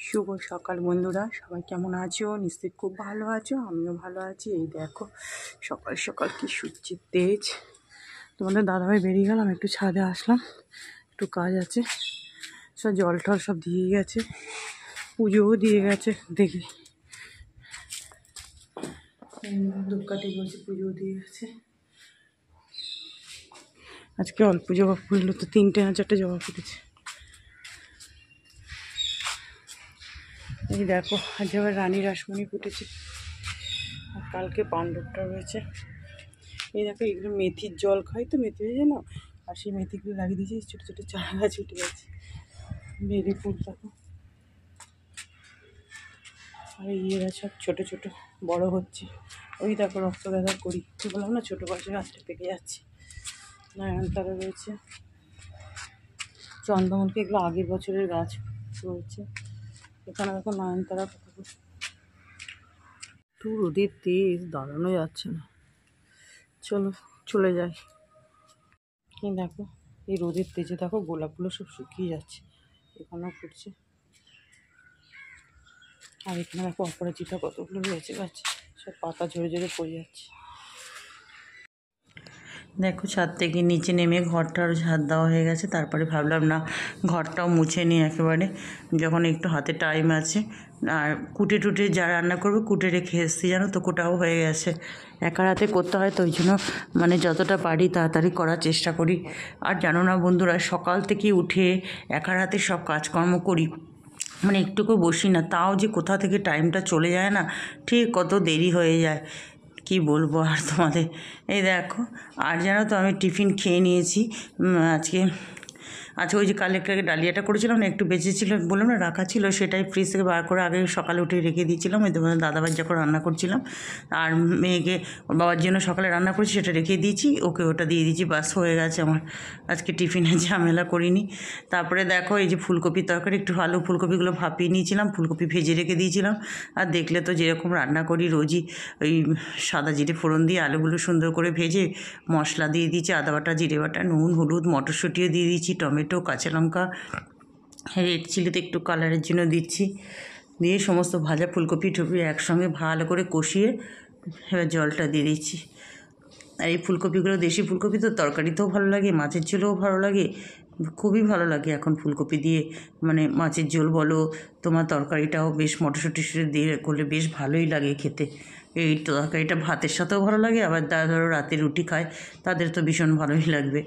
শুভ সকাল বন্ধুরা, সবাই কেমন আছো? নিশ্চয়ই খুব ভালো আছো, আমিও ভালো আছি। এই দেখো সকাল সকাল কি সূর্যের তেজ। তোমাদের দাদাভাই বেরিয়ে গেলাম, একটু ছাদে আসলাম, একটু কাজ আছে। সব জল টল সব দিয়ে গেছে, পুজোও দিয়ে গেছে। দেখি ধূপকাঠি বলছে, পুজোও দিয়ে গেছে। আজকে অল্প জবা ফুললো তো, 3টে না 4টে জবা ফুটেছে। এই দেখো আজ আবার রানী রাসমণি ফুটেছে, আর কালকে পাণ্ডবটা রয়েছে। এই দেখো এগুলো মেথির জল খাই তো, মেথি হয়ে যায় না, আর সেই মেথিগুলো লাগিয়ে দিয়েছি। ছোটো ছোটো চারা গাছ উঠে গেছে, বেরি ফুল দেখো। আর ইয়েরা সব ছোটো ছোটো বড় হচ্ছে। ওই দেখো রক্তগাঁদা করি, বললাম না ছোটো গাছে গাছটা পেকে যাচ্ছে। নয়নতারা রয়েছে, চন্দ্রমল্লিকা, এগুলো আগের বছরের গাছ রয়েছে। এখানে দেখো নয়নতারা কত, একটু রোদের তেজ দাঁড়ানো যাচ্ছে না। চলো চলে যাই। এই দেখো এই রোদের তেজে দেখো গোলাপগুলো সব শুকিয়ে যাচ্ছে, এখানেও ফুটছে। আর এখানে দেখো অপরাজিতা কতগুলো রয়েছে গাছ, সব পাতা ঝরে ঝরে পড়ে যাচ্ছে। দেখো ছাদ থেকে নিচে নেমে ঘরটার ঝাড় দেওয়া হয়ে গেছে। তারপরে ভাবলাম না ঘরটাও মুছে নিই একেবারে, যখন একটু হাতে টাইম আছে। আর কুটে টুটে যা রান্না করবো কুটে রেখে এসেছি, জানো তো, কোটাও হয়ে গেছে। একা হাতে করতে হয় তো, ওই জন্য মানে যতটা পারি তাড়াতাড়ি করার চেষ্টা করি। আর জানো না বন্ধুরা, সকাল থেকে উঠে একার হাতে সব কাজকর্ম করি, মানে একটুকু বসি না, তাও যে কোথা থেকে টাইমটা চলে যায় না, ঠিক কত দেরি হয়ে যায়। কি বলবো আর তোমাদের। এই দেখো, আর জানো তো আমি টিফিন খেয়ে নিয়েছি আজকে। আচ্ছা, ওই যে কালকে ডালিয়াটা করেছিলাম না, একটু বেঁচেছিলো, বললাম না রাখা ছিল, সেটাই ফ্রিজ থেকে বার করে আগে সকালে উঠে রেখে দিয়েছিলাম। ওই তোমাদের দাদাভাই যখন রান্না করছিলাম, আর মেয়েকে ওর বাবার জন্য সকালে রান্না করেছি, সেটা রেখে দিয়েছি, ওকে ওটা দিয়ে দিয়েছি, বাস হয়ে গেছে আমার। আজকে টিফিনে ঝামেলা করিনি। তারপরে দেখো এই যে ফুলকপির তরকারি, একটু আলু ফুলকপিগুলো ভাপিয়ে নিয়েছিলাম, ফুলকপি ভেজে রেখে দিয়েছিলাম। আর দেখলে তো যেরকম রান্না করি রোজই, ওই সাদা জিরে ফোড়ন দিয়ে আলুগুলো সুন্দর করে ভেজে মশলা দিয়ে দিয়েছি, আদা বাটা, জিরে বাটা, নুন, হলুদ, মটরশুঁটিও দিয়ে দিয়েছি, টমেটো, কাঁচা লঙ্কা, রেড চিলিতে একটু কালারের জন্য দিচ্ছি, দিয়ে সমস্ত ভাজা ফুলকপি টুপি একসঙ্গে ভালো করে কষিয়ে এবার জলটা দিয়ে দিচ্ছি। আর এই ফুলকপিগুলো দেশি ফুলকপি তো, তরকারিতেও ভালো লাগে, মাছের ঝোলেও ভালো লাগে, খুবই ভালো লাগে এখন ফুলকপি দিয়ে। মানে মাছের ঝোল বলো, তোমার তরকারিটাও বেশ মটরশুঁটি দিয়ে করলে বেশ ভালোই লাগে খেতে। এই তরকারিটা ভাতের সাথেও ভালো লাগে, আবার ধরো রাতে রুটি খায় তাদের তো ভীষণ ভালোই লাগবে।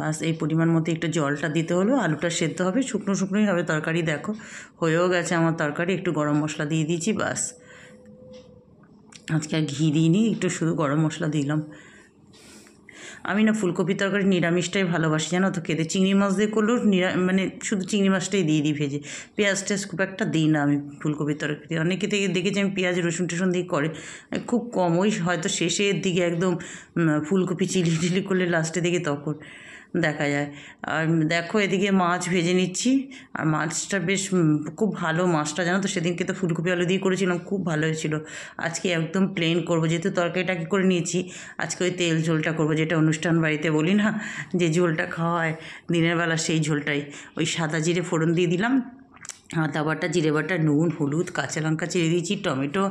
বাস এই পরিমাণ মতো একটু জলটা দিতে হলো, আলুটা সেদ্ধ হবে, শুকনো শুকনোই হবে তরকারি। দেখো হয়েও গেছে আমার তরকারি, একটু গরম মশলা দিয়ে দিয়েছি, বাস। আজকে আর ঘি দিইনি, একটু শুধু গরম মশলা দিলাম। আমি না ফুলকপি তরকারি নিরামিষটাই ভালোবাসি, জানো তো খেতে। চিংড়ি মাছ দিয়ে করলেও মানে শুধু চিংড়ি মাছটাই দিয়ে দিই ভেজে, পেঁয়াজ টেয়াজ খুব একটা দিই না আমি ফুলকপির তরকারি। অনেকে থেকে দেখেছি আমি পেঁয়াজ রসুন টসুন দিয়ে করে, খুব কম, ওই হয়তো শেষের দিকে একদম ফুলকপি চিলি টিলি করলে লাস্টের দিকে তখন দেখা যায়। আর দেখো এদিকে মাছ ভেজে নিচ্ছি, আর মাছটা বেশ খুব ভালো মাছটা, জানো তো, সেদিনকে তো ফুলকপি আলু দিয়ে করেছিলাম, খুব ভালো হয়েছিল। আজকে একদম প্লেন করবো, যেহেতু তরকারিটা কি করে নিয়েছি, আজকে ওই তেল ঝোলটা করবো, যেটা অনুষ্ঠান বাড়িতে বলি না যে ঝোলটা খাওয়া হয় দিনের বেলা, সেই ঝোলটাই। ওই সাদা জিরে ফোড়ন দিয়ে দিলাম, আদা বাটা, জিরে বাটা, নুন, হলুদ, কাঁচা লঙ্কা চিড়ে দিয়েছি, টমেটো,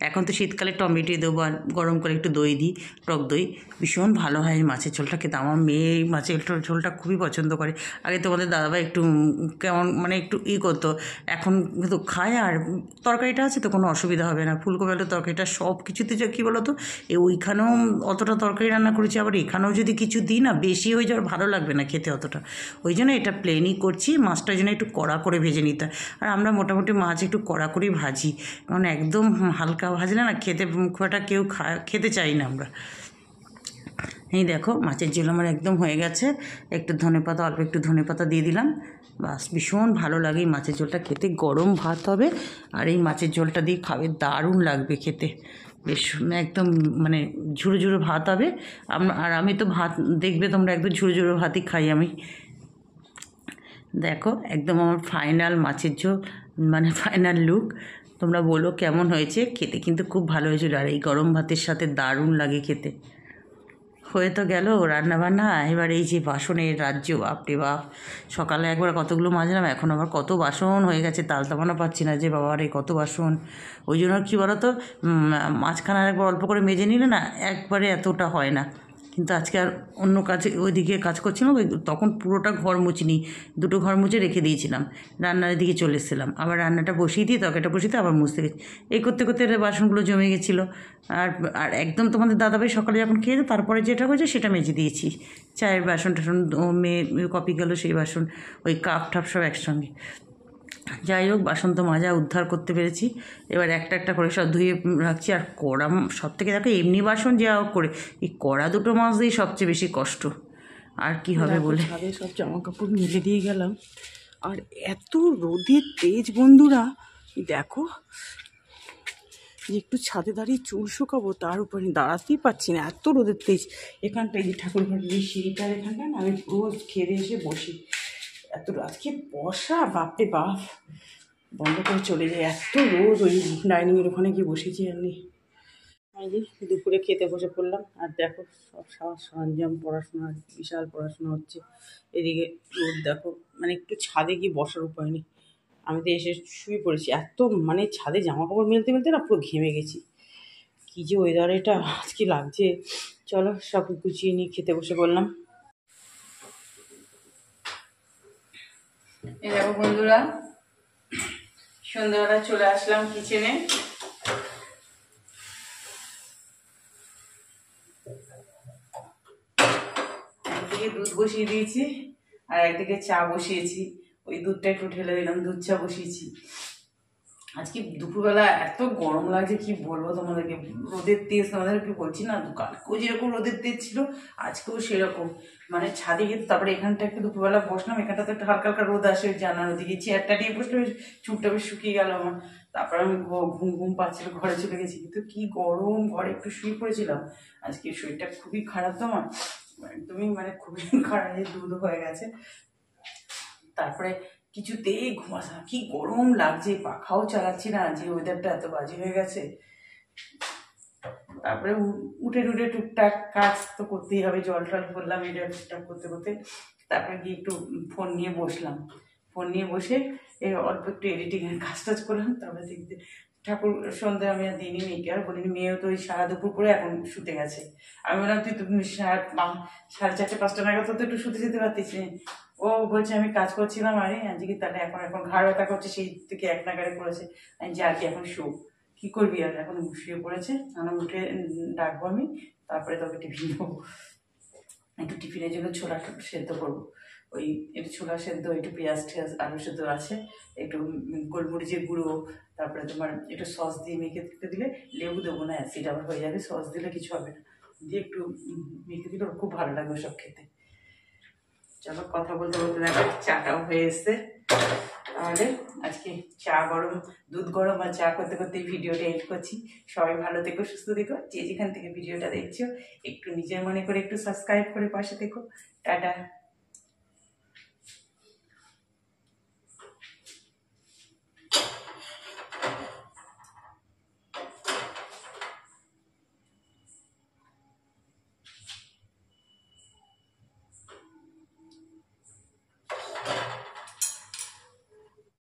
এখন তো শীতকালে টমেটো দেবো, আর গরম করে একটু দই দিই, টক দই, ভীষণ ভালো হয় এই মাছের ঝোলটা খেতে। আমার মেয়ে এই মাছের ঝোলটা খুবই পছন্দ করে। আগে তোমাদের দাদাভাই একটু কেমন মানে একটু করতো, এখন কিন্তু খায়। আর তরকারিটা আছে তো, কোনো অসুবিধা হবে না। ফুলকপি আলুর তরকারিটা সব কিছুতে যা কী বলো তো, ওইখানেও অতটা তরকারি রান্না করেছি, আবার এখানেও যদি কিছু দিই না, বেশি হয়ে যাওয়ার ভালো লাগবে না খেতে অতটা, ওই জন্য এটা প্লেনই করছি। মাছটার জন্য একটু কড়া করে ভেজে নিতে হয়, আর আমরা মোটামুটি মাছ একটু কড়া করেই ভাজি, কারণ একদম হালকা ভাজলে না খেতে খুব একটা কেউ খেতে চাই না আমরা। এই দেখো মাছের ঝোল আমার একদম হয়ে গেছে, একটু ধনেপাতা, অল্প একটু ধনেপাতা দিয়ে দিলাম, বাস। ভীষণ ভালো লাগে এই মাছের ঝোলটা খেতে, গরম ভাত হবে আর এই মাছের ঝোলটা দিয়ে খাবে, দারুণ লাগবে খেতে, বেশ একদম মানে ঝুড়ো ঝুড়ো ভাত হবে। আর আমি তো ভাত দেখবে তোমরা, একদম ঝুড়ো ঝুড়ো ভাতই খাই আমি। দেখো একদম আমার ফাইনাল মাছের ঝোল, মানে ফাইনাল লুক। তোমরা বলো কেমন হয়েছে, খেতে কিন্তু খুব ভালো হয়েছিল, আর এই গরম ভাতের সাথে দারুণ লাগে খেতে। হয়ে তো গেল রান্নাবান্না, এবার এই যে বাসনের রাজ্য, বাপরে বাপ। সকালে একবার কতগুলো মাজলাম, এখন আবার কত বাসন হয়ে গেছে, তালতামানো পাচ্ছি না যে বাবা রে কত বাসন। ওই জন্য কী বলো তো, মাঝখানে একবার অল্প করে মেজে নিলে না একবারে এতটা হয় না। কিন্তু আজকে আর অন্য কাজে ওইদিকে কাজ করছিলাম, তখন পুরোটা ঘর মুছিনি, দুটো ঘর মুছে রেখে দিয়েছিলাম, রান্নার দিকে চলে এসেছিলাম, আবার রান্নাটা বসিয়ে দিয়ে তরকারিটা বসিয়ে দিয়ে আবার মুছতে গেছি। এই করতে করতে বাসনগুলো জমে গেছিলো। আর আর একদম তোমাদের দাদাভাই সকালে যখন খেয়ে তারপরে যেটা হয়েছে সেটা মেজে দিয়েছি। চায়ের বাসন টাসন, ও মেয়ে কপি গেলো সেই বাসন, ওই কাপ ঠাপ সব একসঙ্গে। যাই হোক, বাসন তো মাজা উদ্ধার করতে পেরেছি। এবার একটা একটা করে সব ধুয়ে রাখছি। আর কড়া, সব থেকে দেখো এমনি বাসন যা করে, এই কড়া দুটো মাজতেই সবচেয়ে বেশি কষ্ট। আর কি হবে বলে ছাদে সব জামা কাপড় মেলে দিয়ে গেলাম। আর এত রোদের তেজ বন্ধুরা, দেখো যে একটু ছাদে দাঁড়িয়ে চুল শুকাবো, তার উপরে দাঁড়াতেই পারছি না, এত রোদের তেজ। এখানটা এই যে ঠাকুর ঘরের এই সিঁড়িটার এখানটা না, আমি রোজ খেয়ে এসে বসি। এত আজকে বসা, বাপরে বাপ, বন্ধ করে চলে যায়, এত রোদ। ওই ডাইনিংয়ের ওখানে গিয়ে বসেছি আমি। এই যে দুপুরে খেতে বসে পড়লাম। আর দেখো সব সরঞ্জাম, পড়াশোনার বিশাল পড়াশোনা হচ্ছে। এদিকে রোদ দেখো, মানে একটু ছাদে গিয়ে বসার উপায় নেই। আমি তো এসে শুয়ে পড়েছি, এত মানে ছাদে জামা কাপড় মেলতে মেলতে না পুরো ঘেমে গেছি। কী যে ওয়েদার এটা আজকে লাগছে। চলো সব গুছিয়ে নিয়ে খেতে বসে পড়লাম। এই দেখো বন্ধুরা, সন্ধ্যাবেলা চলে আসলাম কিচেনে। একদিকে দুধ বসিয়ে দিয়েছি আর একদিকে চা বসিয়েছি। ওই দুধটা একটু ঢেলে দিলাম, দুধ চা বসিয়েছি। আজকে দুপুরবেলা এত গরম লাগছে কি বলবো তোমাদেরকে, রোদের তেজ তোমাদেরকে বলছি না, কালকেও যেরকম রোদের তেজ ছিল আজকেও সেরকম। মানে ছাদে গিয়ে তারপরে এখানটা একটু দুপুরবেলা বসলাম, এখানটা তো একটা হালকা হালকা রোদ আসে, জানার ওদিকে চেয়ারটা নিয়ে বসলে চুপটা বেশ শুকিয়ে গেল আমার। তারপরে আমি ঘুম ঘুম পাচ্ছিল, ঘরে চলে গেছি, কিন্তু কি গরম, ঘরে একটু শুয়ে পড়েছিলাম। আজকে শরীরটা খুবই খারাপ তো আমার, একদমই মানে খুবই খারাপ, দুধ হয়ে গেছে। তারপরে কিছুতেই ঘুমাস না, কি গরম লাগছে, পাখাও চালাচ্ছি না, যে ওয়েদারটা এত বাজে হয়ে গেছে। তারপরে উঠে টুটে টুকটাক কাজ তো করতেই হবে, জল টল করলাম, এটা টুকটাক করতে করতে তারপরে গিয়ে একটু ফোন নিয়ে বসলাম। ফোন নিয়ে বসে এই অল্প একটু এডিটিংয়ের কাজ টাজ করলাম। তারপরে দেখতে ঠাকুর সন্ধ্যে আমি আর দিইনি, মেয়েকে আর বলিনি, মেয়েও তো ওই সারা দুপুর করে এখন শুতে গেছে। আমি বললাম তুই তো 4:30-5টা নাগাদ তো একটু শুতে যেতে পারতিস। ও বলছে আমি কাজ করছিলাম, আরে আজকে তাহলে এখন এখন ঘাড় ব্যথা করছে, সেই থেকে এক নাগারে করেছে। আমি যে আর কি এখন শো, কি করবি আর, এখন শুয়ে পড়েছে। আমি উঠে ডাকবো আমি, তারপরে তোকে টিফিন দেবো। একটু টিফিনের জন্য ছোলা সেদ্ধ করবো, ওই একটু ছোলা সেদ্ধ, একটু পেঁয়াজ টেয়াজ আলু সেদ্ধ আছে, একটু গোলমরিচের গুঁড়ো, তারপরে তোমার একটু সস দিয়ে মেখে দিলে, লেবু দেবো না, অ্যাসিড আবার হয়ে যাবে, সস দিলে কিছু হবে না, দিয়ে একটু মেখে দিলে ওর খুব ভালো লাগবে সব খেতে। চলো কথা বলতে বলতে দেখো চাটাও হয়ে এসছে। তাহলে আজকে চা গরম, দুধ গরম আর চা করতে করতে ভিডিওটা এডিট করছি। সবাই ভালো থেকো, সুস্থ থেকো, যে যেখান থেকে ভিডিওটা দেখছো একটু নিজের মনে করে একটু সাবস্ক্রাইব করে পাশে থেকো। টাটা।